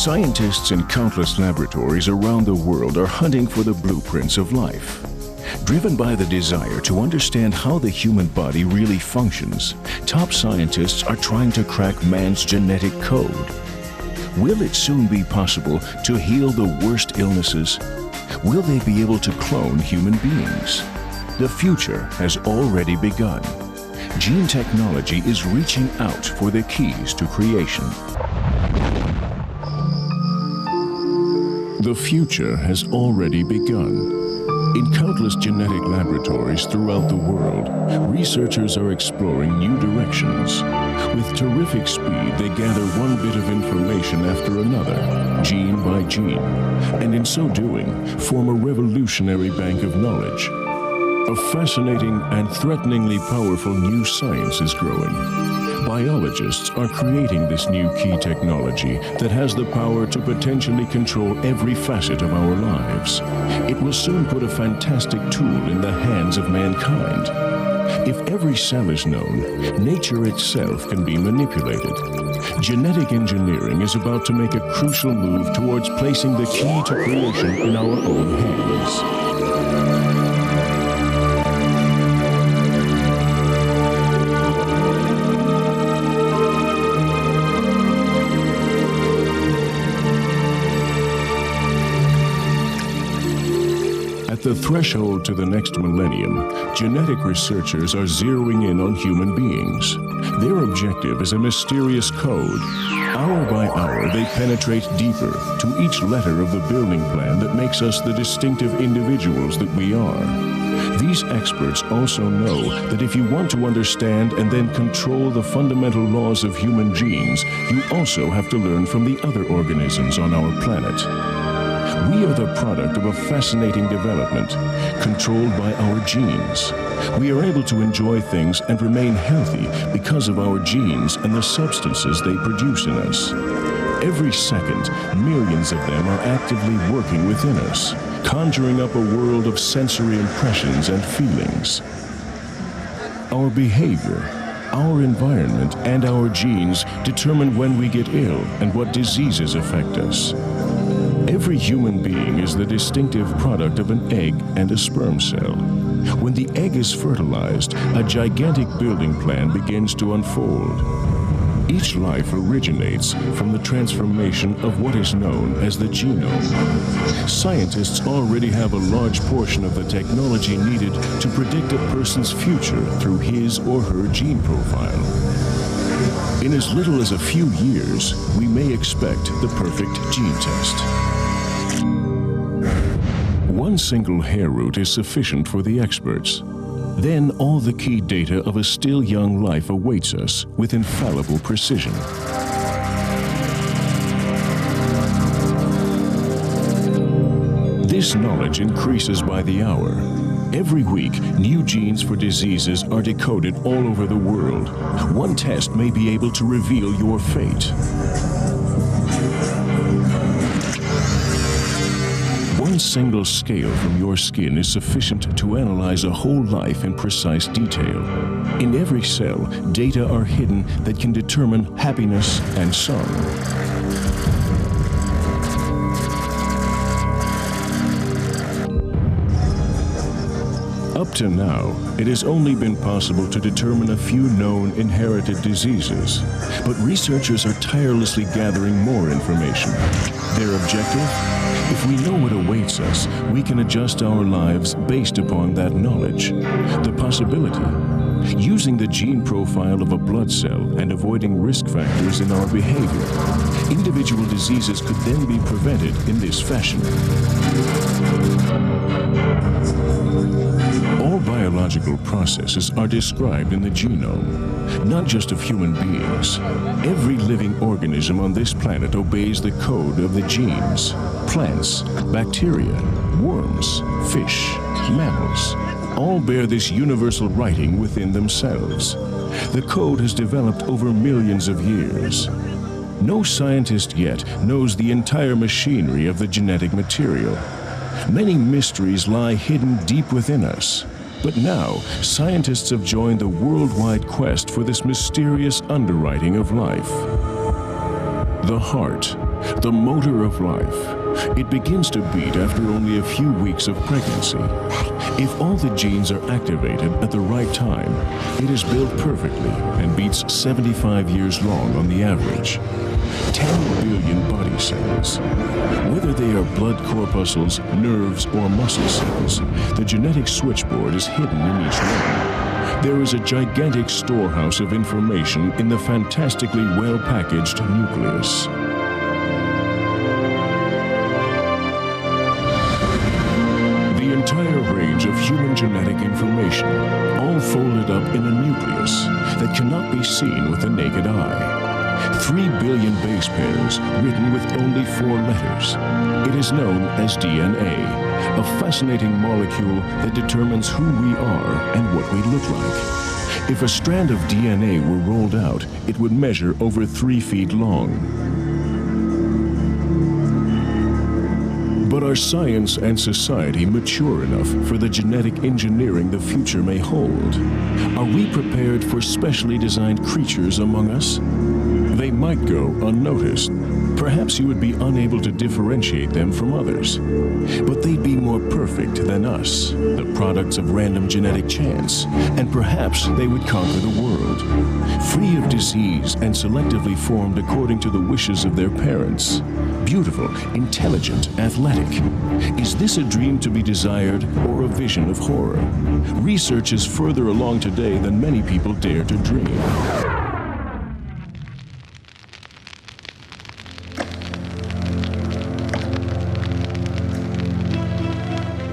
Scientists in countless laboratories around the world are hunting for the blueprints of life. Driven by the desire to understand how the human body really functions, top scientists are trying to crack man's genetic code. Will it soon be possible to heal the worst illnesses? Will they be able to clone human beings? The future has already begun. Gene technology is reaching out for the keys to creation. The future has already begun. In countless genetic laboratories throughout the world, researchers are exploring new directions. With terrific speed, they gather one bit of information after another, gene by gene, and in so doing, form a revolutionary bank of knowledge. A fascinating and threateningly powerful new science is growing. Biologists are creating this new key technology that has the power to potentially control every facet of our lives. It will soon put a fantastic tool in the hands of mankind. If every cell is known, nature itself can be manipulated. Genetic engineering is about to make a crucial move towards placing the key to creation in our own hands. At the threshold to the next millennium, genetic researchers are zeroing in on human beings. Their objective is a mysterious code. Hour by hour, they penetrate deeper to each letter of the building plan that makes us the distinctive individuals that we are. These experts also know that if you want to understand and then control the fundamental laws of human genes, you also have to learn from the other organisms on our planet. We are the product of a fascinating development, controlled by our genes. We are able to enjoy things and remain healthy because of our genes and the substances they produce in us. Every second, millions of them are actively working within us, conjuring up a world of sensory impressions and feelings. Our behavior, our environment, and our genes determine when we get ill and what diseases affect us. Every human being is the distinctive product of an egg and a sperm cell. When the egg is fertilized, a gigantic building plan begins to unfold. Each life originates from the transformation of what is known as the genome. Scientists already have a large portion of the technology needed to predict a person's future through his or her gene profile. In as little as a few years, we may expect the perfect gene test. One single hair root is sufficient for the experts. Then all the key data of a still young life awaits us with infallible precision. This knowledge increases by the hour. Every week, new genes for diseases are decoded all over the world. One test may be able to reveal your fate. One single scale from your skin is sufficient to analyze a whole life in precise detail. In every cell, data are hidden that can determine happiness and sorrow. Up to now, it has only been possible to determine a few known inherited diseases, but researchers are tirelessly gathering more information. Their objective? If we know what awaits us, we can adjust our lives based upon that knowledge. The possibility: using the gene profile of a blood cell and avoiding risk factors in our behavior. Individual diseases could then be prevented in this fashion. All biological processes are described in the genome, not just of human beings. Every living organism on this planet obeys the code of the genes. Plants, bacteria, worms, fish, mammals, all bear this universal writing within themselves. The code has developed over millions of years. No scientist yet knows the entire machinery of the genetic material. Many mysteries lie hidden deep within us. But now, scientists have joined the worldwide quest for this mysterious underwriting of life. The heart, the motor of life. It begins to beat after only a few weeks of pregnancy. If all the genes are activated at the right time, it is built perfectly and beats 75 years long on the average. 10 billion body cells. Whether they are blood corpuscles, nerves, or muscle cells, the genetic switchboard is hidden in each one. There is a gigantic storehouse of information in the fantastically well-packaged nucleus. The entire range of human genetic information, all folded up in a nucleus that cannot be seen with the naked eye. 3 billion base pairs written with only 4 letters. It is known as DNA, a fascinating molecule that determines who we are and what we look like. If a strand of DNA were rolled out, it would measure over 3 feet long. But are science and society mature enough for the genetic engineering the future may hold? Are we prepared for specially designed creatures among us? They might go unnoticed. Perhaps you would be unable to differentiate them from others. But they'd be more perfect than us, the products of random genetic chance, and perhaps they would conquer the world, free of disease and selectively formed according to the wishes of their parents. Beautiful, intelligent, athletic. Is this a dream to be desired or a vision of horror? Research is further along today than many people dare to dream.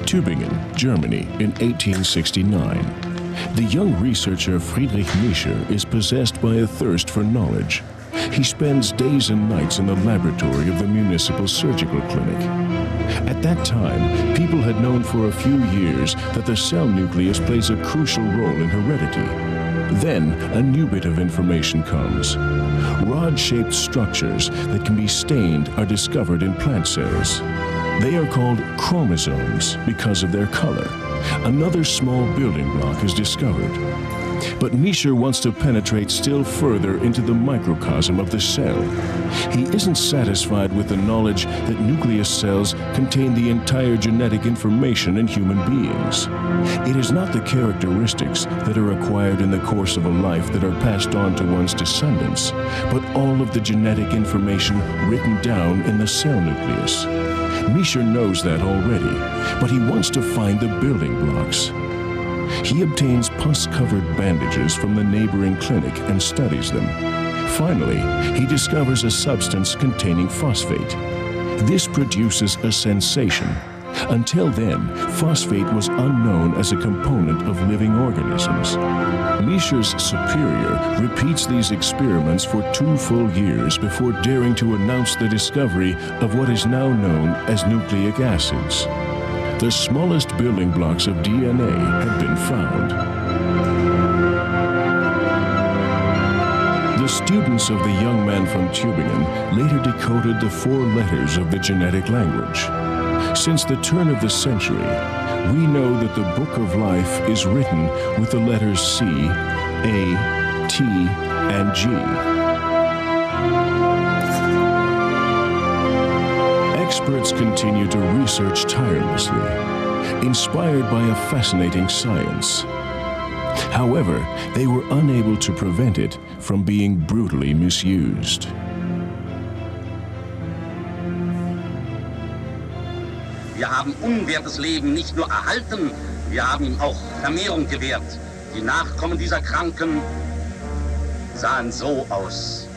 Tübingen, Germany, in 1869. The young researcher Friedrich Miescher is possessed by a thirst for knowledge. He spends days and nights in the laboratory of the municipal surgical clinic. At that time, people had known for a few years that the cell nucleus plays a crucial role in heredity. Then, a new bit of information comes. Rod-shaped structures that can be stained are discovered in plant cells. They are called chromosomes because of their color. Another small building block is discovered. But Miescher wants to penetrate still further into the microcosm of the cell. He isn't satisfied with the knowledge that nucleus cells contain the entire genetic information in human beings. It is not the characteristics that are acquired in the course of a life that are passed on to one's descendants, but all of the genetic information written down in the cell nucleus. Miescher knows that already, but he wants to find the building blocks. He obtains pus-covered bandages from the neighboring clinic and studies them. Finally, he discovers a substance containing phosphate. This produces a sensation. Until then, phosphate was unknown as a component of living organisms. Miescher's superior repeats these experiments for 2 full years before daring to announce the discovery of what is now known as nucleic acids. The smallest building blocks of DNA have been found. The students of the young man from Tübingen later decoded the 4 letters of the genetic language. Since the turn of the century, we know that the Book of Life is written with the letters C, A, T, and G. Experts continue to research tirelessly, inspired by a fascinating science. However, they were unable to prevent it from being brutally misused. Wir haben unwertes Leben nicht nur erhalten, wir haben ihm auch Vermehrung gewährt. Die Nachkommen dieser Kranken sahen so aus.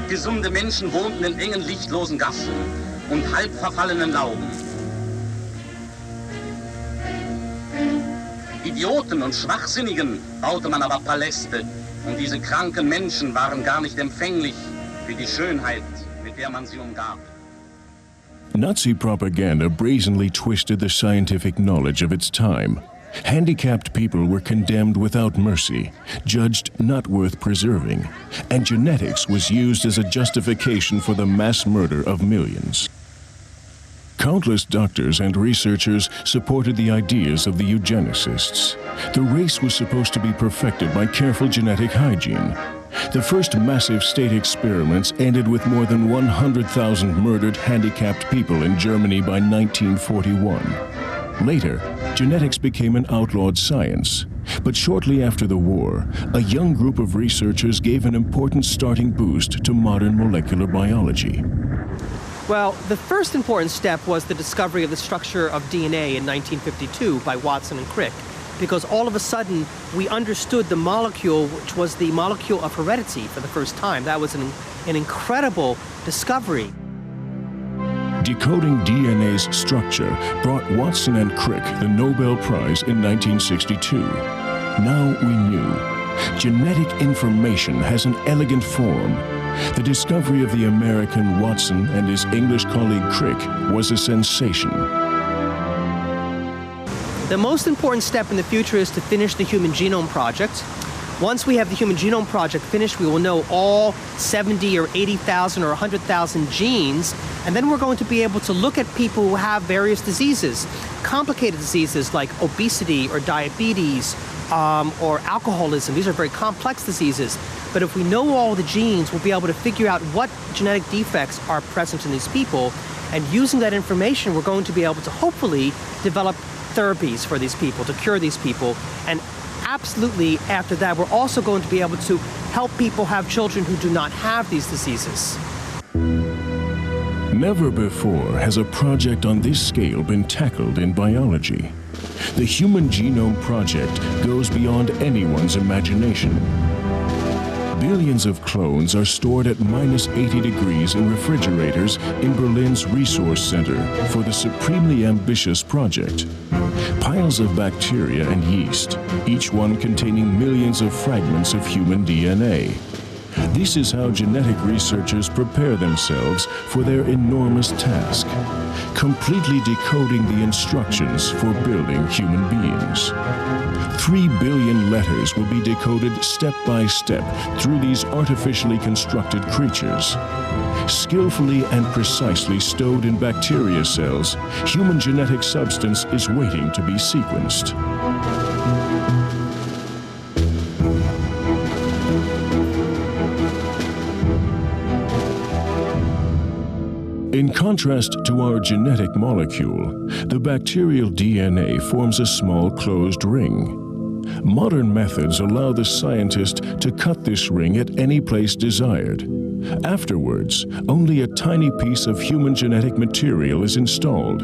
Gesunde Menschen wohnten in engen, lichtlosen Gassen und halb verfallenen Lauben. Idioten und Schwachsinnigen baute man aber Paläste, und diese kranken Menschen waren gar nicht empfänglich für die Schönheit, mit der man sie umgab. Nazi propaganda brazenly twisted the scientific knowledge of its time. Handicapped people were condemned without mercy, judged not worth preserving, and genetics was used as a justification for the mass murder of millions. Countless doctors and researchers supported the ideas of the eugenicists. The race was supposed to be perfected by careful genetic hygiene. The first massive state experiments ended with more than 100,000 murdered handicapped people in Germany by 1941. Later, genetics became an outlawed science. But shortly after the war, a young group of researchers gave an important starting boost to modern molecular biology. Well, the first important step was the discovery of the structure of DNA in 1952 by Watson and Crick, because all of a sudden we understood the molecule, which was the molecule of heredity for the first time. That was an incredible discovery. Decoding DNA's structure brought Watson and Crick the Nobel Prize in 1962. Now we knew. Genetic information has an elegant form. The discovery of the American Watson and his English colleague Crick was a sensation. The most important step in the future is to finish the Human Genome Project. Once we have the Human Genome Project finished, we will know all 70 or 80,000 or 100,000 genes, and then we're going to be able to look at people who have various diseases, complicated diseases like obesity or diabetes or alcoholism. These are very complex diseases. But if we know all the genes, we'll be able to figure out what genetic defects are present in these people, and using that information, we're going to be able to hopefully develop therapies for these people, to cure these people. And absolutely, after that, we're also going to be able to help people have children who do not have these diseases. Never before has a project on this scale been tackled in biology. The Human Genome Project goes beyond anyone's imagination. Billions of clones are stored at -80 degrees in refrigerators in Berlin's Resource Center for the supremely ambitious project. Piles of bacteria and yeast, each one containing millions of fragments of human DNA. This is how genetic researchers prepare themselves for their enormous task, completely decoding the instructions for building human beings. 3 billion letters will be decoded step by step through these artificially constructed creatures. Skillfully and precisely stowed in bacteria cells, human genetic substance is waiting to be sequenced. In contrast to our genetic molecule, the bacterial DNA forms a small closed ring. Modern methods allow the scientist to cut this ring at any place desired. Afterwards, only a tiny piece of human genetic material is installed.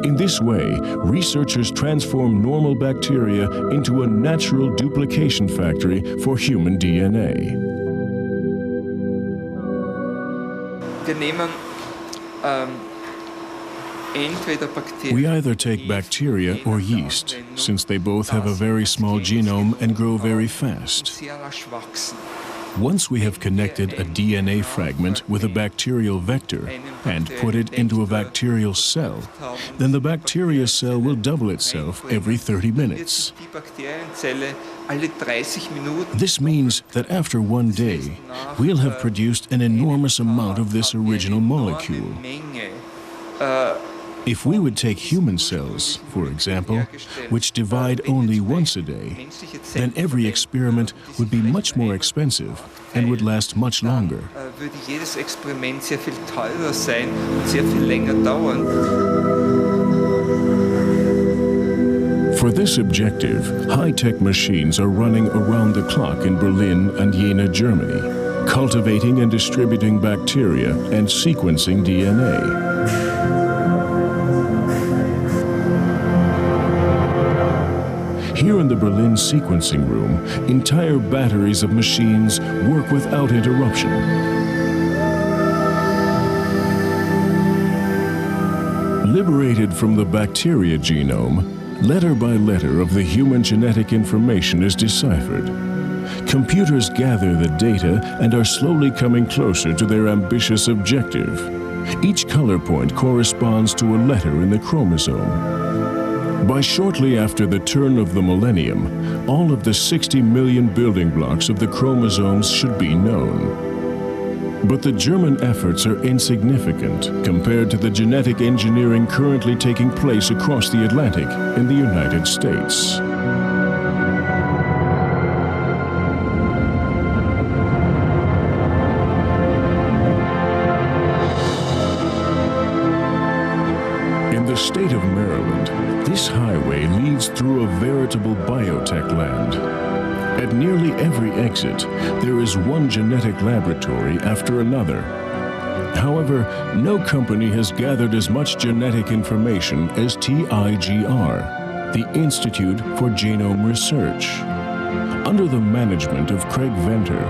In this way, researchers transform normal bacteria into a natural duplication factory for human DNA. We either take bacteria or yeast, since they both have a very small genome and grow very fast. Once we have connected a DNA fragment with a bacterial vector and put it into a bacterial cell, then the bacteria cell will double itself every 30 minutes. This means that after one day, we'll have produced an enormous amount of this original molecule. If we would take human cells, for example, which divide only once a day, then every experiment would be much more expensive and would last much longer. For this objective, high-tech machines are running around the clock in Berlin and Jena, Germany, cultivating and distributing bacteria and sequencing DNA. Here in the Berlin sequencing room, entire batteries of machines work without interruption. Liberated from the bacteria genome, letter by letter of the human genetic information is deciphered. Computers gather the data and are slowly coming closer to their ambitious objective. Each color point corresponds to a letter in the chromosome. By shortly after the turn of the millennium, all of the 60 million building blocks of the chromosomes should be known. But the German efforts are insignificant compared to the genetic engineering currently taking place across the Atlantic in the United States. the state of Maryland, this highway leads through a veritable biotech land. At nearly every exit, there is one genetic laboratory after another. However, no company has gathered as much genetic information as TIGR, the Institute for Genome Research. Under the management of Craig Venter,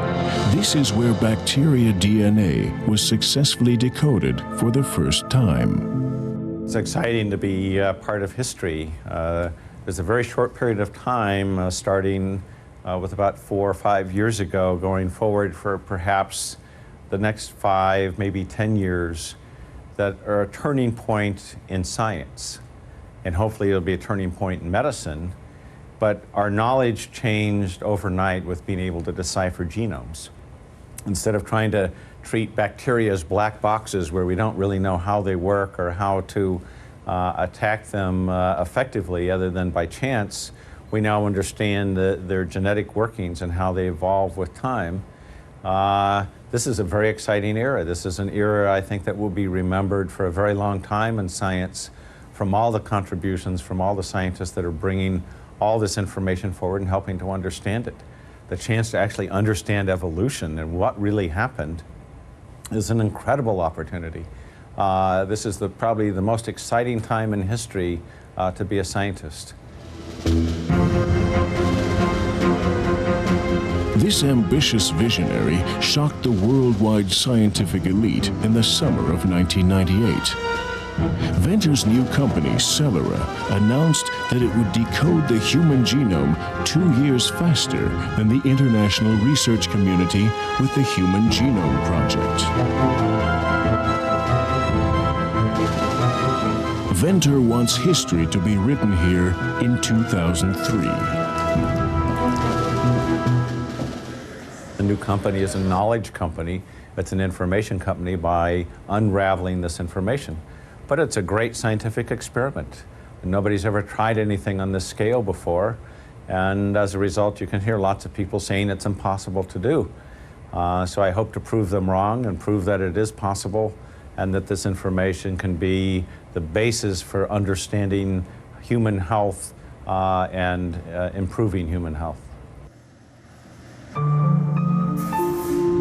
this is where bacteria DNA was successfully decoded for the first time. It's exciting to be part of history. There's a very short period of time, starting with about 4 or 5 years ago, going forward for perhaps the next 5, maybe 10 years, that are a turning point in science. And hopefully it'll be a turning point in medicine. But our knowledge changed overnight with being able to decipher genomes. Instead of trying to treat bacteria as black boxes where we don't really know how they work or how to attack them effectively other than by chance, we now understand their genetic workings and how they evolve with time. This is a very exciting era. This is an era, I think, that will be remembered for a very long time in science, from all the contributions from all the scientists that are bringing all this information forward and helping to understand it. The chance to actually understand evolution and what really happened is an incredible opportunity. This is probably the most exciting time in history to be a scientist. This ambitious visionary shocked the worldwide scientific elite in the summer of 1998. Venter's new company, Celera, announced that it would decode the human genome 2 years faster than the international research community with the Human Genome Project. Venter wants history to be written here in 2003. The new company is a knowledge company. It's an information company by unraveling this information. But it's a great scientific experiment. Nobody's ever tried anything on this scale before, and as a result, you can hear lots of people saying it's impossible to do. So I hope to prove them wrong and prove that it is possible, and that this information can be the basis for understanding human health and improving human health.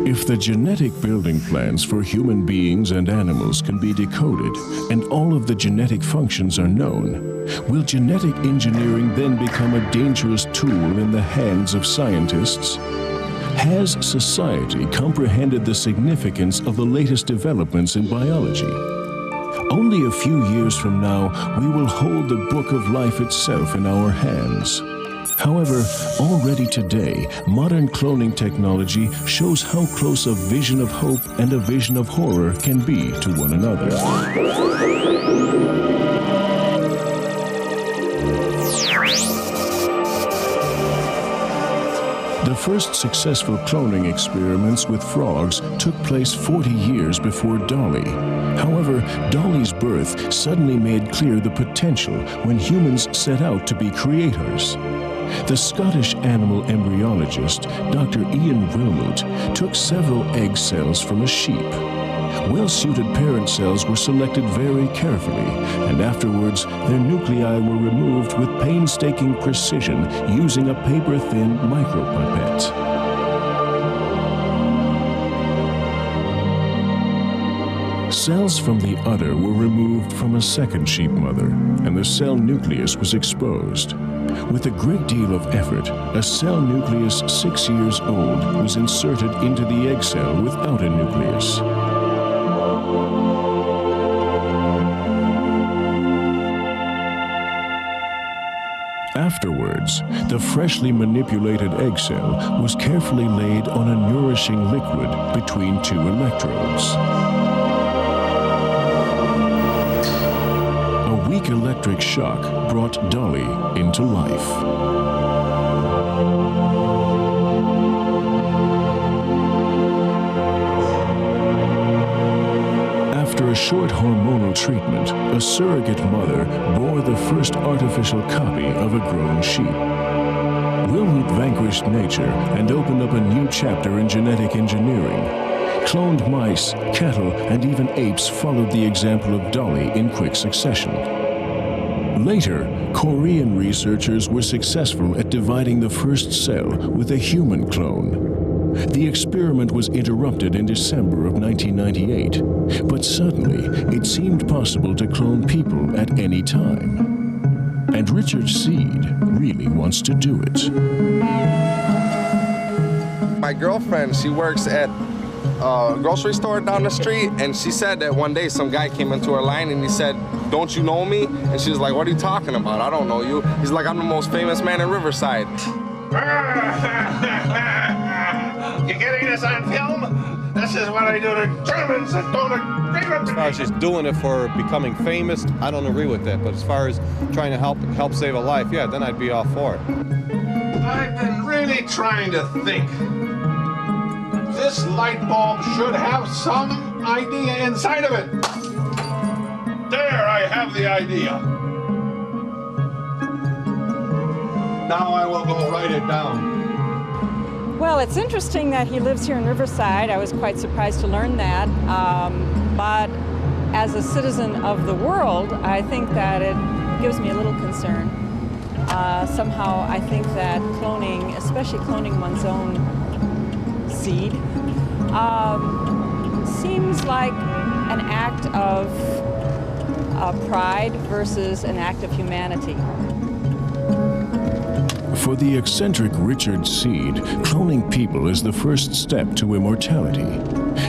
If the genetic building plans for human beings and animals can be decoded and all of the genetic functions are known, will genetic engineering then become a dangerous tool in the hands of scientists? Has society comprehended the significance of the latest developments in biology? Only a few years from now, we will hold the book of life itself in our hands. However, already today, modern cloning technology shows how close a vision of hope and a vision of horror can be to one another. The first successful cloning experiments with frogs took place 40 years before Dolly. However, Dolly's birth suddenly made clear the potential when humans set out to be creators. The Scottish animal embryologist, Dr. Ian Wilmot, took several egg cells from a sheep. Well-suited parent cells were selected very carefully, and afterwards their nuclei were removed with painstaking precision using a paper-thin micropipette. Cells from the udder were removed from a second sheep mother, and the cell nucleus was exposed. With a great deal of effort, a cell nucleus 6 years old was inserted into the egg cell without a nucleus. Afterwards, the freshly manipulated egg cell was carefully laid on a nourishing liquid between 2 electrodes. A weak electric shock brought Dolly into life. After a short hormonal treatment, a surrogate mother bore the first artificial copy of a grown sheep. Wilmot vanquished nature and opened up a new chapter in genetic engineering. Cloned mice, cattle, and even apes followed the example of Dolly in quick succession. Later, Korean researchers were successful at dividing the first cell with a human clone. The experiment was interrupted in December of 1998, but suddenly it seemed possible to clone people at any time. And Richard Seed really wants to do it. My girlfriend, she works at a grocery store down the street, and she said that one day some guy came into her line and he said, "Don't you know me?" And she was like, "What are you talking about? I don't know you." He's like, "I'm the most famous man in Riverside." You getting this on film? This is what I do to Germans that don't agree with me. As far as just doing it for becoming famous, I don't agree with that. But as far as trying to help save a life, yeah, then I'd be all for it. I've been really trying to think. This light bulb should have some idea inside of it. There, I have the idea. Now I will go write it down. Well, it's interesting that he lives here in Riverside. I was quite surprised to learn that. But as a citizen of the world, I think that it gives me a little concern. Somehow I think that cloning, especially cloning one's own seed, seems like an act of pride versus an act of humanity. For the eccentric Richard Seed, cloning people is the first step to immortality.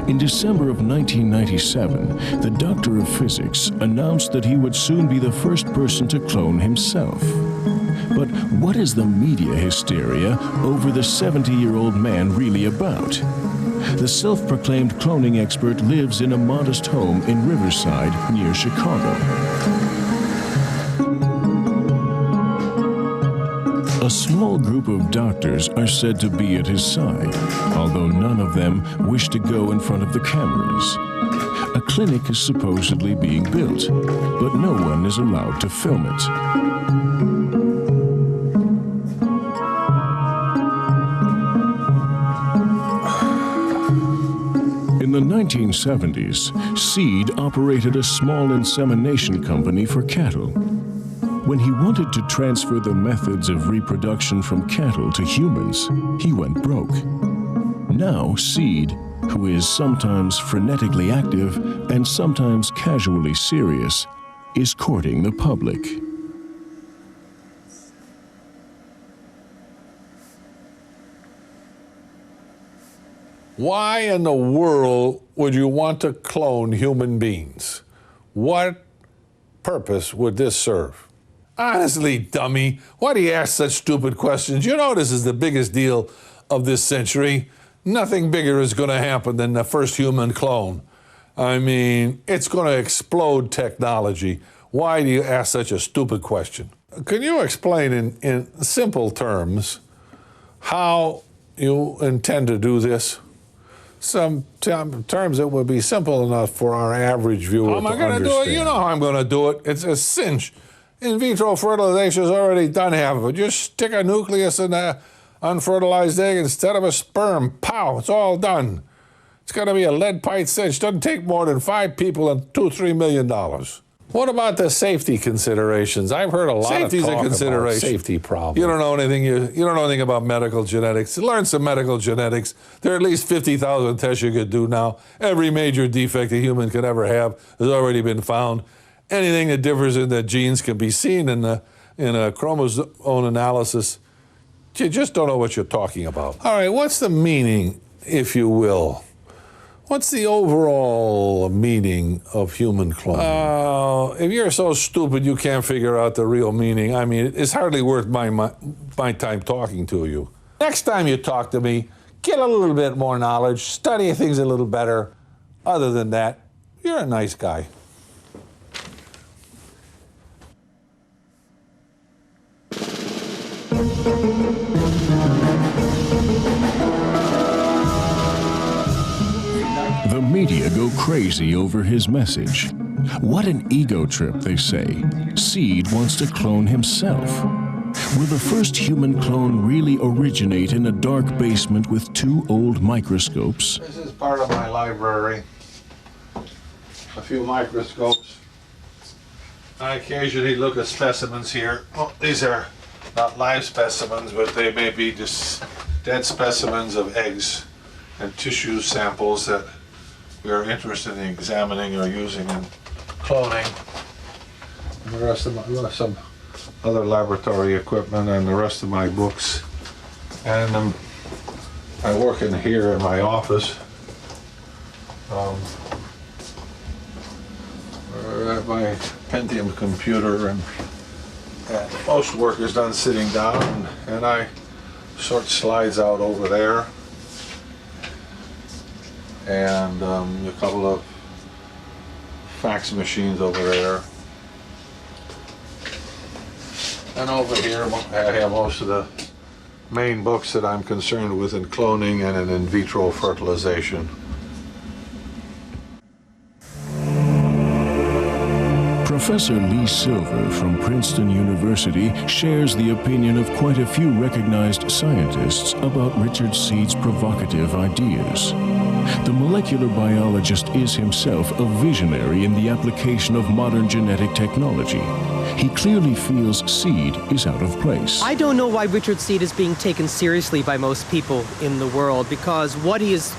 In December of 1997, the doctor of physics announced that he would soon be the first person to clone himself. But what is the media hysteria over the 70-year-old man really about? The self-proclaimed cloning expert lives in a modest home in Riverside near Chicago. A small group of doctors are said to be at his side, although none of them wish to go in front of the cameras. A clinic is supposedly being built, but no one is allowed to film it. In the 1970s, Seed operated a small insemination company for cattle. When he wanted to transfer the methods of reproduction from cattle to humans, he went broke. Now Seed, who is sometimes frenetically active and sometimes casually serious, is courting the public. Why in the world would you want to clone human beings? What purpose would this serve? Honestly, dummy, why do you ask such stupid questions? You know this is the biggest deal of this century. Nothing bigger is going to happen than the first human clone. I mean, it's going to explode technology. Why do you ask such a stupid question? Can you explain in simple terms how you intend to do this? Some terms that would be simple enough for our average viewer to understand. How am I going to do it? You know how I'm going to do it. It's a cinch. In vitro fertilization has already done half of it. Just stick a nucleus in an unfertilized egg instead of a sperm. Pow, it's all done. It's going to be a lead pipe cinch. Doesn't take more than 5 people and $2-3 million. What about the safety considerations? I've heard a lot of talk about safety problems. You don't know anything. You don't know anything about medical genetics. Learn some medical genetics. There are at least 50,000 tests you could do now. Every major defect a human could ever have has already been found. Anything that differs in the genes can be seen in a chromosome analysis. You just don't know what you're talking about. All right, what's the meaning, if you will? What's the overall meaning of human cloning? If you're so stupid you can't figure out the real meaning, I mean, it's hardly worth my time talking to you. Next time you talk to me, get a little bit more knowledge, study things a little better. Other than that, you're a nice guy. The media go crazy over his message. What an ego trip, they say. Seed wants to clone himself. Will the first human clone really originate in a dark basement with 2 old microscopes? This is part of my library. A few microscopes. I occasionally look at specimens here. Well, these are not live specimens, but they may be just dead specimens of eggs and tissue samples that we are interested in examining or using in cloning. And the rest of some other laboratory equipment and the rest of my books. And I work in here in my office. At my Pentium computer, and most work is done sitting down, and I sort slides out over there, and a couple of fax machines over there, and over here I have most of the main books that I'm concerned with in cloning and in vitro fertilization. Professor Lee Silver from Princeton University shares the opinion of quite a few recognized scientists about Richard Seed's provocative ideas. The molecular biologist is himself a visionary in the application of modern genetic technology. He clearly feels Seed is out of place. I don't know why Richard Seed is being taken seriously by most people in the world, because what he is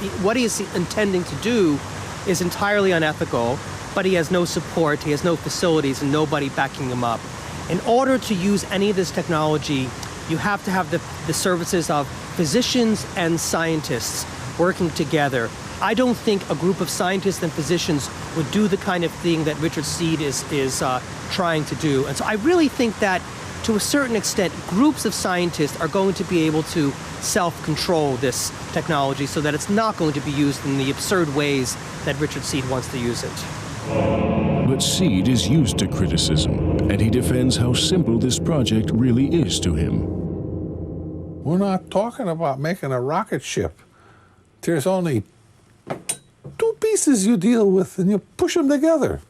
intending to do is entirely unethical. But he has no support, he has no facilities, and nobody backing him up. In order to use any of this technology, you have to have the services of physicians and scientists working together. I don't think a group of scientists and physicians would do the kind of thing that Richard Seed is trying to do. And so I really think that, to a certain extent, groups of scientists are going to be able to self-control this technology so that it's not going to be used in the absurd ways that Richard Seed wants to use it. But Seed is used to criticism, and he defends how simple this project really is to him. We're not talking about making a rocket ship. There's only two pieces you deal with, and you push them together.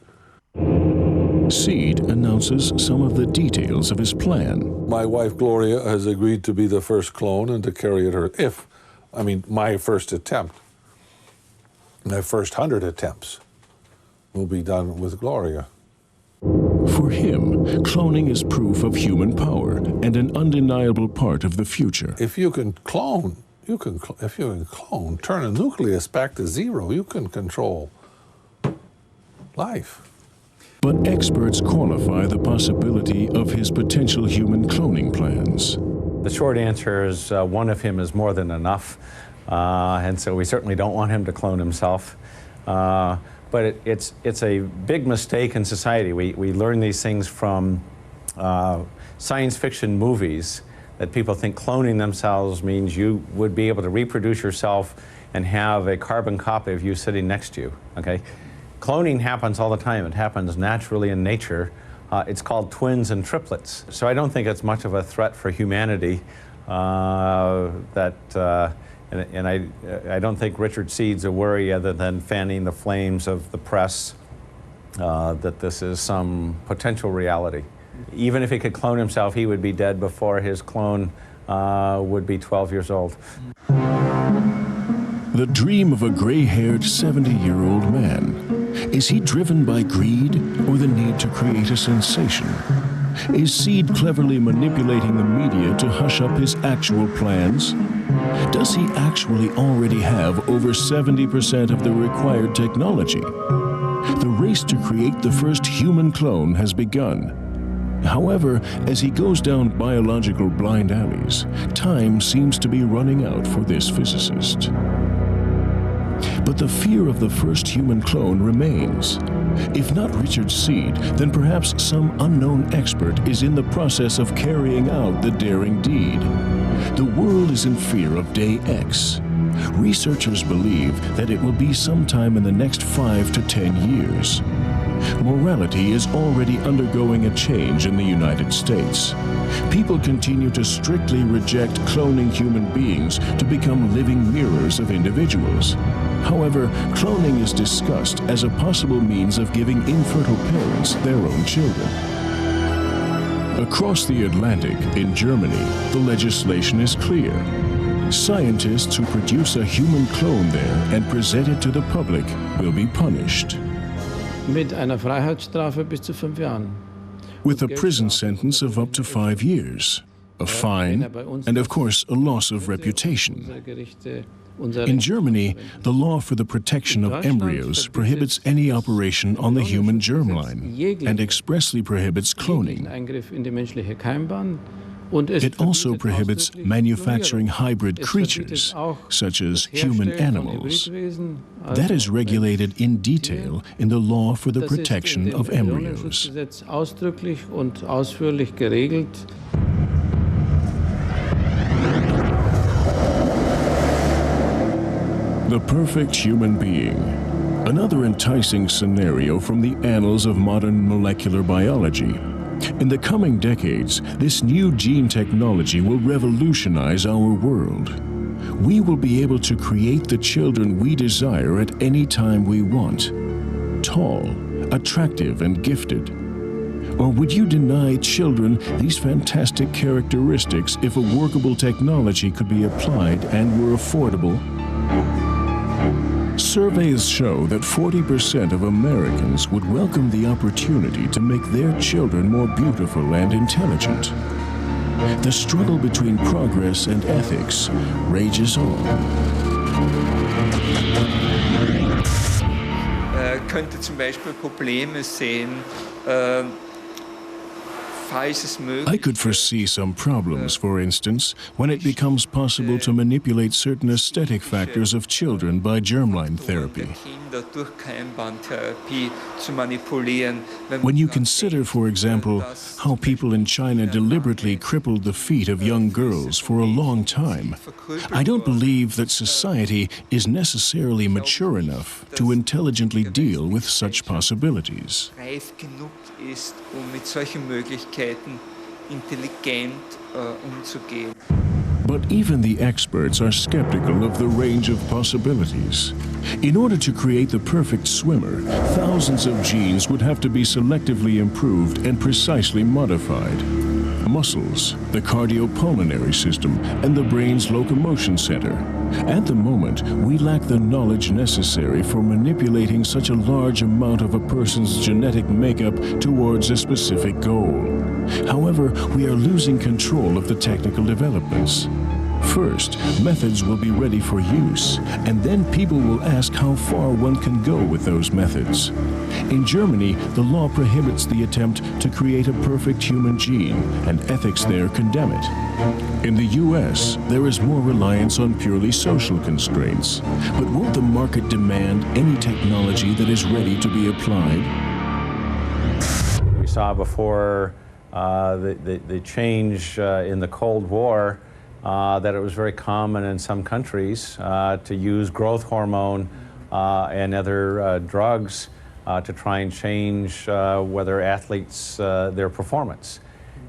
Seed announces some of the details of his plan. My wife Gloria has agreed to be the first clone and to carry it my first attempt. My first 100 attempts will be done with Gloria. For him, cloning is proof of human power and an undeniable part of the future. If you can clone, turn a nucleus back to zero, you can control life. But experts qualify the possibility of his potential human cloning plans. The short answer is one of him is more than enough, and so we certainly don't want him to clone himself. But it's a big mistake in society. We learn these things from science fiction movies, that people think cloning themselves means you would be able to reproduce yourself and have a carbon copy of you sitting next to you, okay? Cloning happens all the time. It happens naturally in nature. It's called twins and triplets. So I don't think it's much of a threat for humanity And I don't think Richard Seed's a worry, other than fanning the flames of the press, that this is some potential reality. Even if he could clone himself, he would be dead before his clone would be 12 years old. The dream of a gray-haired 70-year-old man. Is he driven by greed or the need to create a sensation? Is Seed cleverly manipulating the media to hush up his actual plans? Does he actually already have over 70% of the required technology? The race to create the first human clone has begun. However, as he goes down biological blind alleys, time seems to be running out for this physicist. But the fear of the first human clone remains. If not Richard Seed, then perhaps some unknown expert is in the process of carrying out the daring deed. The world is in fear of Day X. Researchers believe that it will be sometime in the next 5 to 10 years. Morality is already undergoing a change in the United States. People continue to strictly reject cloning human beings to become living mirrors of individuals. However, cloning is discussed as a possible means of giving infertile parents their own children. Across the Atlantic, in Germany, the legislation is clear. Scientists who produce a human clone there and present it to the public will be punished. Mit einer Freiheitsstrafe bis zu 5 Jahren. with a prison sentence of up to 5 years, a fine, and of course a loss of reputation. In Germany, the law for the protection of embryos prohibits any operation on the human germline and expressly prohibits cloning. It also prohibits manufacturing hybrid creatures, such as human animals. That is regulated in detail in the law for the protection of embryos. The perfect human being. Another enticing scenario from the annals of modern molecular biology. In the coming decades, this new gene technology will revolutionize our world. We will be able to create the children we desire at any time we want. Tall, attractive, and gifted. Or would you deny children these fantastic characteristics if a workable technology could be applied and were affordable? Surveys show that 40% of Americans would welcome the opportunity to make their children more beautiful and intelligent. The struggle between progress and ethics rages on. Könnte zum Beispiel Probleme sehen, I could foresee some problems, for instance, when it becomes possible to manipulate certain aesthetic factors of children by germline therapy. When you consider, for example, how people in China deliberately crippled the feet of young girls for a long time, I don't believe that society is necessarily mature enough to intelligently deal with such possibilities. Ist, mit solchen Möglichkeiten intelligent umzugehen. But even the experts are skeptical of the range of possibilities. In order to create the perfect swimmer, thousands of genes would have to be selectively improved and precisely modified. Muscles, the cardiopulmonary system, and the brain's locomotion center. At the moment, we lack the knowledge necessary for manipulating such a large amount of a person's genetic makeup towards a specific goal. However, we are losing control of the technical developments. First, methods will be ready for use, and then people will ask how far one can go with those methods. In Germany, the law prohibits the attempt to create a perfect human gene, and ethics there condemn it. In the US, there is more reliance on purely social constraints. But won't the market demand any technology that is ready to be applied? We saw before the change in the Cold War that it was very common in some countries to use growth hormone and other drugs to try and change whether athletes, their performance.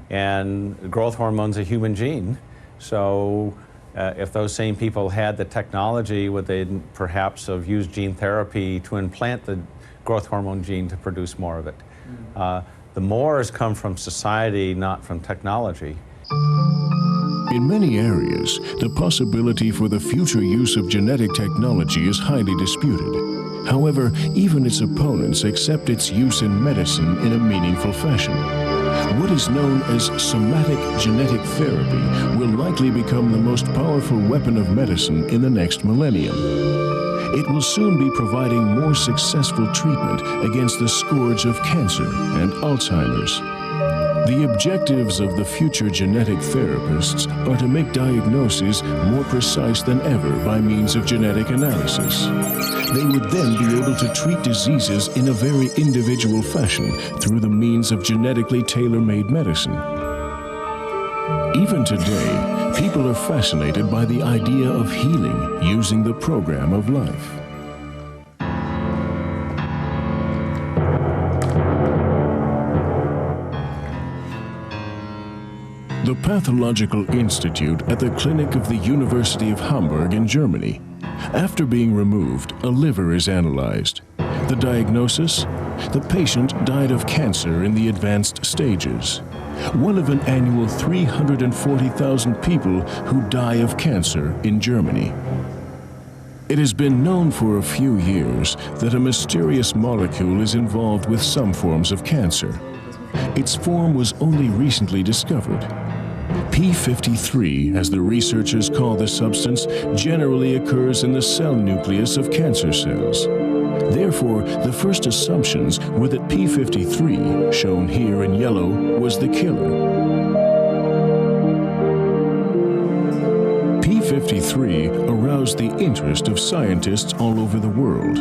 And growth hormone's a human gene, so if those same people had the technology, would they perhaps have used gene therapy to implant the growth hormone gene to produce more of it? The more has come from society, not from technology. In many areas, the possibility for the future use of genetic technology is highly disputed. However, even its opponents accept its use in medicine in a meaningful fashion. What is known as somatic genetic therapy will likely become the most powerful weapon of medicine in the next millennium. It will soon be providing more successful treatment against the scourge of cancer and Alzheimer's. The objectives of the future genetic therapists are to make diagnoses more precise than ever by means of genetic analysis. They would then be able to treat diseases in a very individual fashion through the means of genetically tailor-made medicine. Even today, people are fascinated by the idea of healing using the program of life. The Pathological Institute at the Clinic of the University of Hamburg in Germany. After being removed, a liver is analyzed. The diagnosis? The patient died of cancer in the advanced stages. One of an annual 340,000 people who die of cancer in Germany. It has been known for a few years that a mysterious molecule is involved with some forms of cancer. Its form was only recently discovered. P53, as the researchers call the substance, generally occurs in the cell nucleus of cancer cells. Therefore, the first assumptions were that P53, shown here in yellow, was the killer. P53 aroused the interest of scientists all over the world.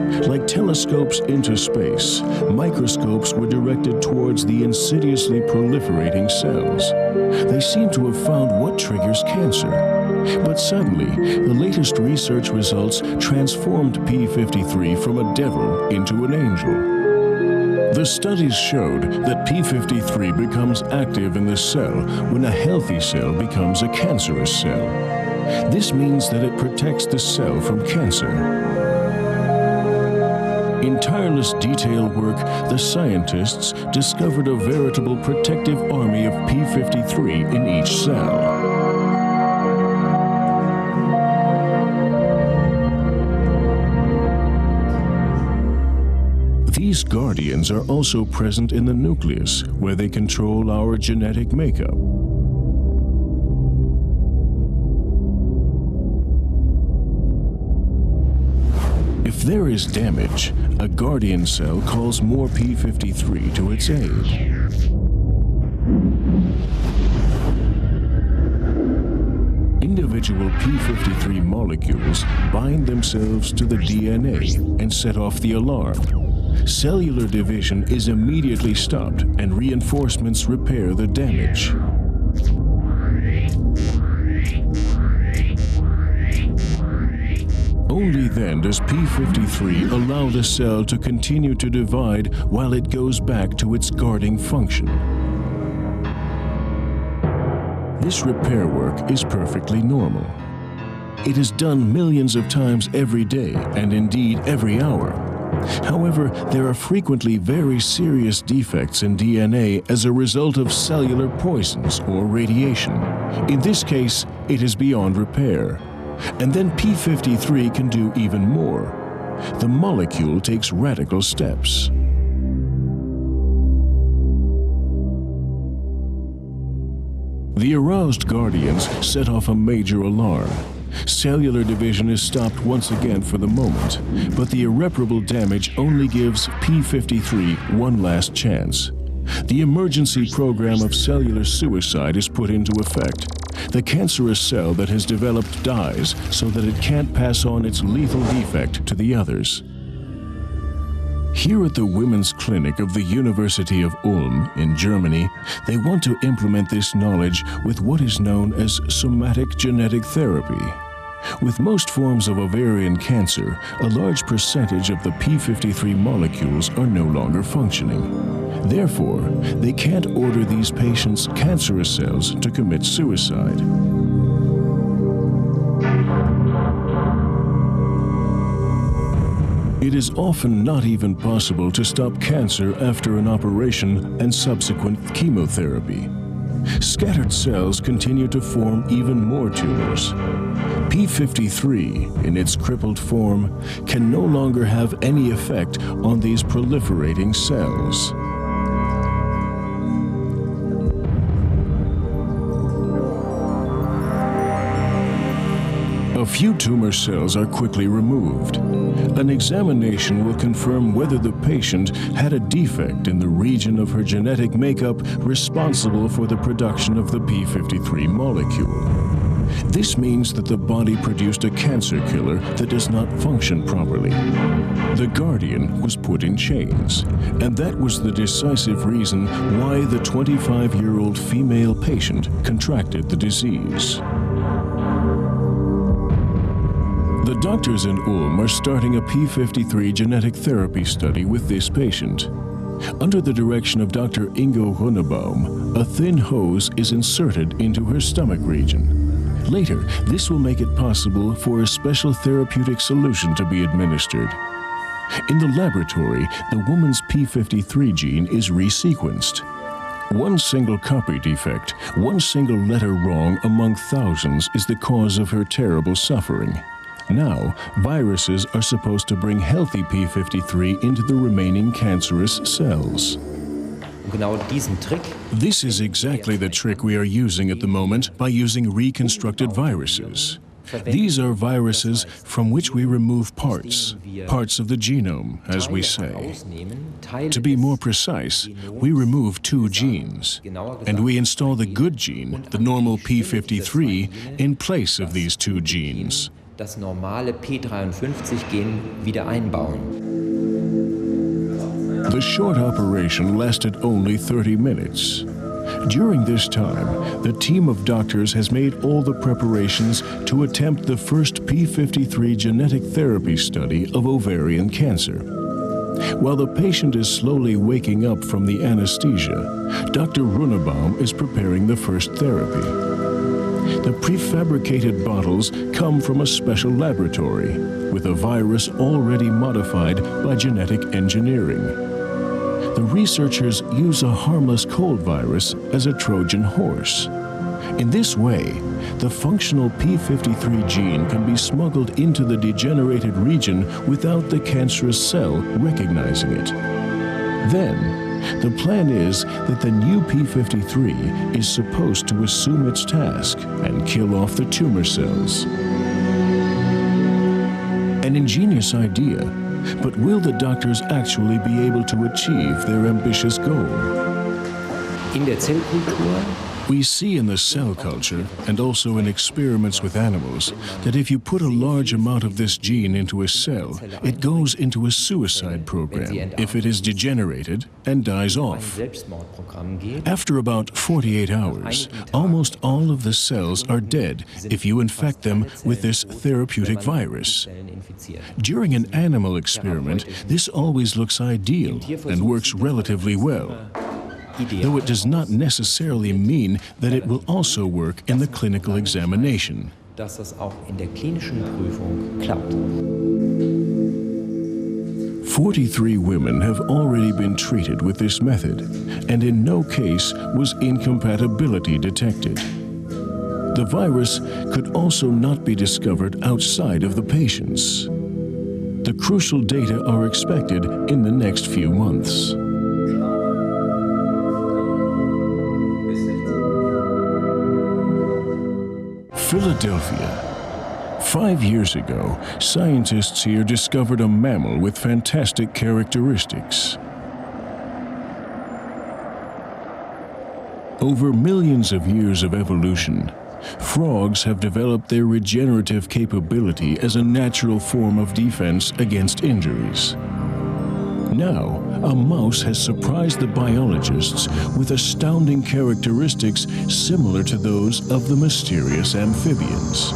Like telescopes into space, microscopes were directed towards the insidiously proliferating cells. They seem to have found what triggers cancer. But suddenly, the latest research results transformed P53 from a devil into an angel. The studies showed that P53 becomes active in the cell when a healthy cell becomes a cancerous cell. This means that it protects the cell from cancer. In tireless detail work, the scientists discovered a veritable protective army of P53 in each cell. These guardians are also present in the nucleus, where they control our genetic makeup. If there is damage, a guardian cell calls more P53 to its aid. Individual P53 molecules bind themselves to the DNA and set off the alarm. Cellular division is immediately stopped and reinforcements repair the damage. Only then does P53 allow the cell to continue to divide while it goes back to its guarding function. This repair work is perfectly normal. It is done millions of times every day, and indeed every hour. However, there are frequently very serious defects in DNA as a result of cellular poisons or radiation. In this case, it is beyond repair. And then P53 can do even more. The molecule takes radical steps. The aroused guardians set off a major alarm. Cellular division is stopped once again for the moment, but the irreparable damage only gives P53 one last chance. The emergency program of cellular suicide is put into effect. The cancerous cell that has developed dies so that it can't pass on its lethal defect to the others. Here at the Women's Clinic of the University of Ulm in Germany, they want to implement this knowledge with what is known as somatic genetic therapy. With most forms of ovarian cancer, a large percentage of the P53 molecules are no longer functioning. Therefore, they can't order these patients' cancerous cells to commit suicide. It is often not even possible to stop cancer after an operation and subsequent chemotherapy. Scattered cells continue to form even more tumors. P53, in its crippled form, can no longer have any effect on these proliferating cells. A few tumor cells are quickly removed. An examination will confirm whether the patient had a defect in the region of her genetic makeup responsible for the production of the P53 molecule. This means that the body produced a cancer killer that does not function properly. The guardian was put in chains, and that was the decisive reason why the 25-year-old female patient contracted the disease. The doctors in Ulm are starting a P53 genetic therapy study with this patient. Under the direction of Dr. Ingo Runnebaum, a thin hose is inserted into her stomach region. Later, this will make it possible for a special therapeutic solution to be administered. In the laboratory, the woman's P53 gene is resequenced. One single copy defect, one single letter wrong among thousands is the cause of her terrible suffering. Now, viruses are supposed to bring healthy P53 into the remaining cancerous cells. This is exactly the trick we are using at the moment by using reconstructed viruses. These are viruses from which we remove parts of the genome, as we say. To be more precise, we remove 2 genes, and we install the good gene, the normal P53, in place of these 2 genes. Das normale P53-Gen wieder einbauen. The short operation lasted only 30 minutes. During this time, the team of doctors has made all the preparations to attempt the first P53 genetic therapy study of ovarian cancer. While the patient is slowly waking up from the anesthesia, Dr. Runebaum is preparing the first therapy. The prefabricated bottles come from a special laboratory with a virus already modified by genetic engineering. The researchers use a harmless cold virus as a Trojan horse. In this way, the functional P53 gene can be smuggled into the degenerated region without the cancerous cell recognizing it. Then, the plan is that the new P53 is supposed to assume its task and kill off the tumor cells. An ingenious idea, but will the doctors actually be able to achieve their ambitious goal? In der Zellkultur We see in the cell culture, and also in experiments with animals, that if you put a large amount of this gene into a cell, it goes into a suicide program if it is degenerated and dies off. After about 48 hours, almost all of the cells are dead if you infect them with this therapeutic virus. During an animal experiment, this always looks ideal and works relatively well, though it does not necessarily mean that it will also work in the clinical examination. dass das auch in der klinischen Prüfung klappt. 43 women have already been treated with this method, and in no case was incompatibility detected. The virus could also not be discovered outside of the patients. The crucial data are expected in the next few months. Philadelphia. 5 years ago, scientists here discovered a mammal with fantastic characteristics. Over millions of years of evolution, frogs have developed their regenerative capability as a natural form of defense against injuries. Now, a mouse has surprised the biologists with astounding characteristics similar to those of the mysterious amphibians.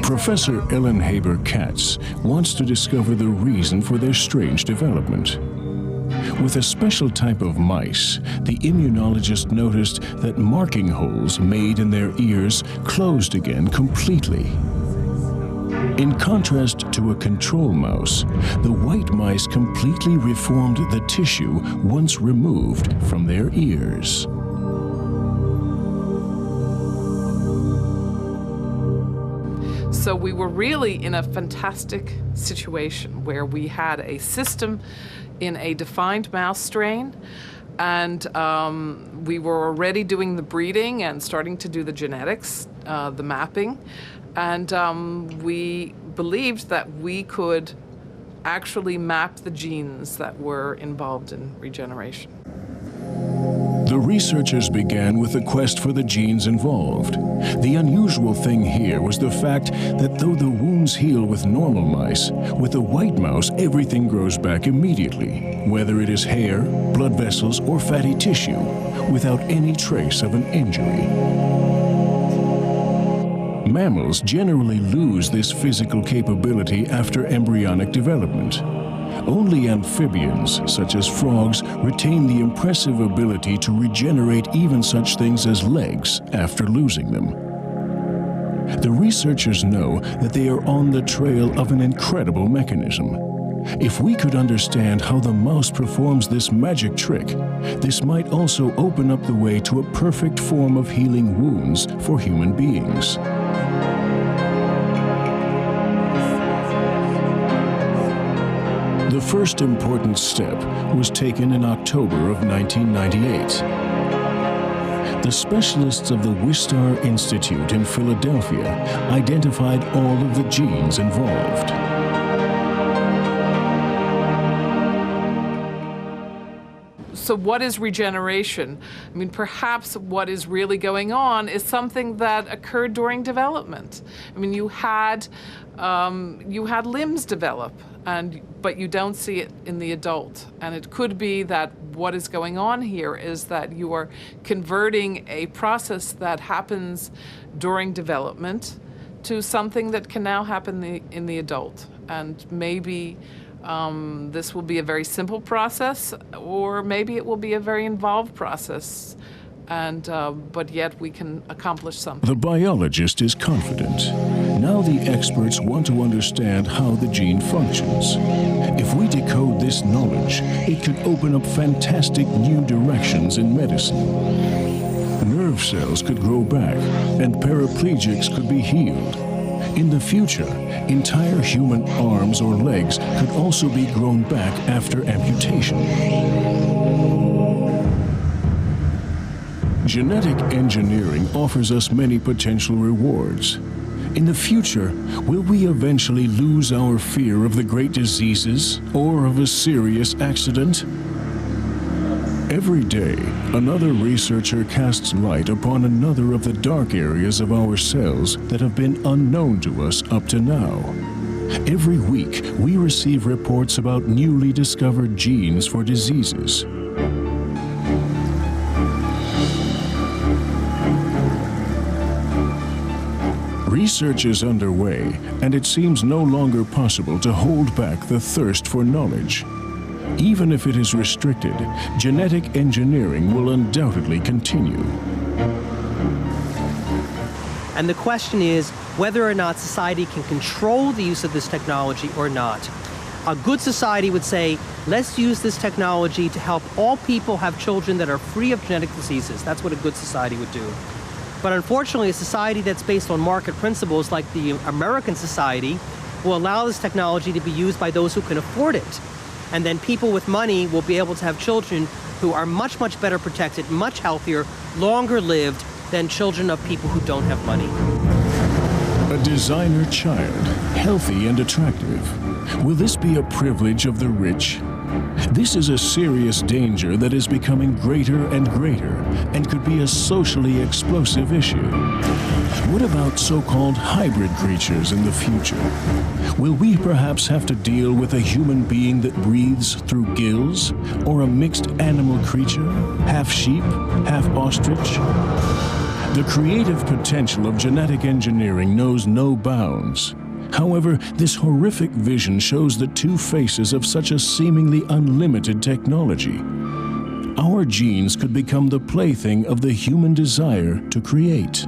Professor Ellen Haber-Katz wants to discover the reason for their strange development. With a special type of mice, the immunologist noticed that marking holes made in their ears closed again completely. In contrast to a control mouse, the white mice completely reformed the tissue once removed from their ears. So we were really in a fantastic situation where we had a system in a defined mouse strain, and we were already doing the breeding and starting to do the genetics, the mapping, and we believed that we could actually map the genes that were involved in regeneration. The researchers began with the quest for the genes involved. The unusual thing here was the fact that though the wounds heal with normal mice, with the white mouse everything grows back immediately, whether it is hair, blood vessels, or fatty tissue, without any trace of an injury. Mammals generally lose this physical capability after embryonic development. Only amphibians, such as frogs, retain the impressive ability to regenerate even such things as legs after losing them. The researchers know that they are on the trail of an incredible mechanism. If we could understand how the mouse performs this magic trick, this might also open up the way to a perfect form of healing wounds for human beings. The first important step was taken in October of 1998. The specialists of the Wistar Institute in Philadelphia identified all of the genes involved. So what is regeneration? I mean, perhaps what is really going on is something that occurred during development. I mean, you had limbs develop, but you don't see it in the adult. And it could be that what is going on here is that you are converting a process that happens during development to something that can now happen in the adult. And maybe this will be a very simple process, or maybe it will be a very involved process, but yet we can accomplish something. The biologist is confident. Now the experts want to understand how the gene functions. If we decode this knowledge, it could open up fantastic new directions in medicine. Nerve cells could grow back, and paraplegics could be healed. In the future, entire human arms or legs could also be grown back after amputation. Genetic engineering offers us many potential rewards. In the future, will we eventually lose our fear of the great diseases or of a serious accident? Every day, another researcher casts light upon another of the dark areas of our cells that have been unknown to us up to now. Every week, we receive reports about newly discovered genes for diseases. Research is underway, and it seems no longer possible to hold back the thirst for knowledge. Even if it is restricted, genetic engineering will undoubtedly continue. And the question is whether or not society can control the use of this technology or not. A good society would say, let's use this technology to help all people have children that are free of genetic diseases. That's what a good society would do. But unfortunately, a society that's based on market principles like the American society will allow this technology to be used by those who can afford it. And then people with money will be able to have children who are much, much better protected, much healthier, longer lived than children of people who don't have money. A designer child, healthy and attractive. Will this be a privilege of the rich? This is a serious danger that is becoming greater and greater and could be a socially explosive issue. What about so-called hybrid creatures in the future? Will we perhaps have to deal with a human being that breathes through gills, or a mixed animal creature, half sheep, half ostrich? The creative potential of genetic engineering knows no bounds. However, this horrific vision shows the two faces of such a seemingly unlimited technology. Our genes could become the plaything of the human desire to create.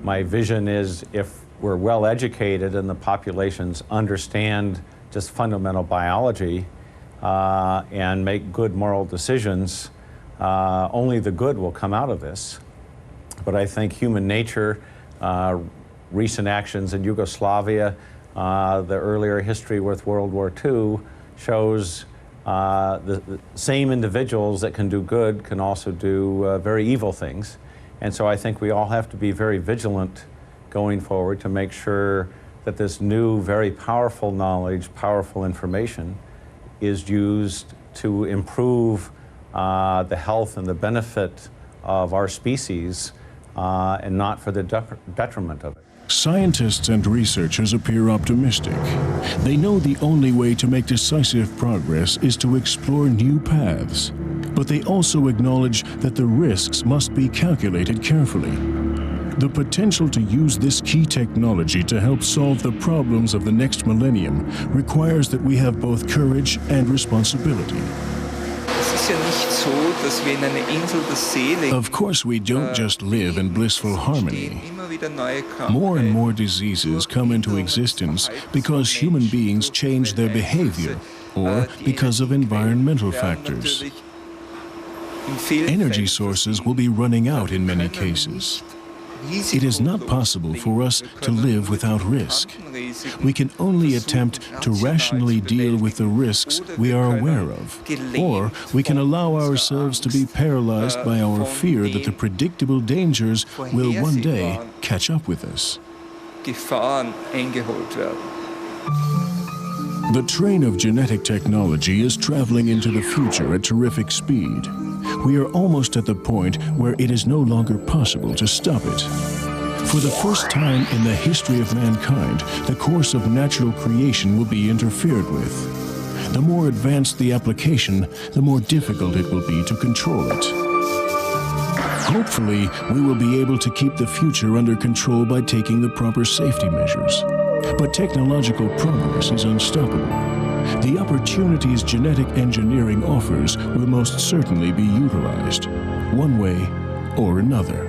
My vision is, if we're well educated and the populations understand just fundamental biology and make good moral decisions, only the good will come out of this. But I think human nature, recent actions in Yugoslavia, the earlier history with World War II shows the same individuals that can do good can also do very evil things. And so I think we all have to be very vigilant going forward to make sure that this new, very powerful knowledge, powerful information is used to improve the health and the benefit of our species and not for the detriment of it. Scientists and researchers appear optimistic. They know the only way to make decisive progress is to explore new paths. But they also acknowledge that the risks must be calculated carefully. The potential to use this key technology to help solve the problems of the next millennium requires that we have both courage and responsibility. Of course, we don't just live in blissful harmony. More and more diseases come into existence because human beings change their behavior or because of environmental factors. Energy sources will be running out in many cases. It is not possible for us to live without risk. We can only attempt to rationally deal with the risks we are aware of, or we can allow ourselves to be paralyzed by our fear that the predictable dangers will one day catch up with us. Gefahren eingeholt werden. The train of genetic technology is traveling into the future at terrific speed. We are almost at the point where it is no longer possible to stop it. For the first time in the history of mankind, the course of natural creation will be interfered with. The more advanced the application, the more difficult it will be to control it. Hopefully, we will be able to keep the future under control by taking the proper safety measures. But technological progress is unstoppable. The opportunities genetic engineering offers will most certainly be utilized, one way or another.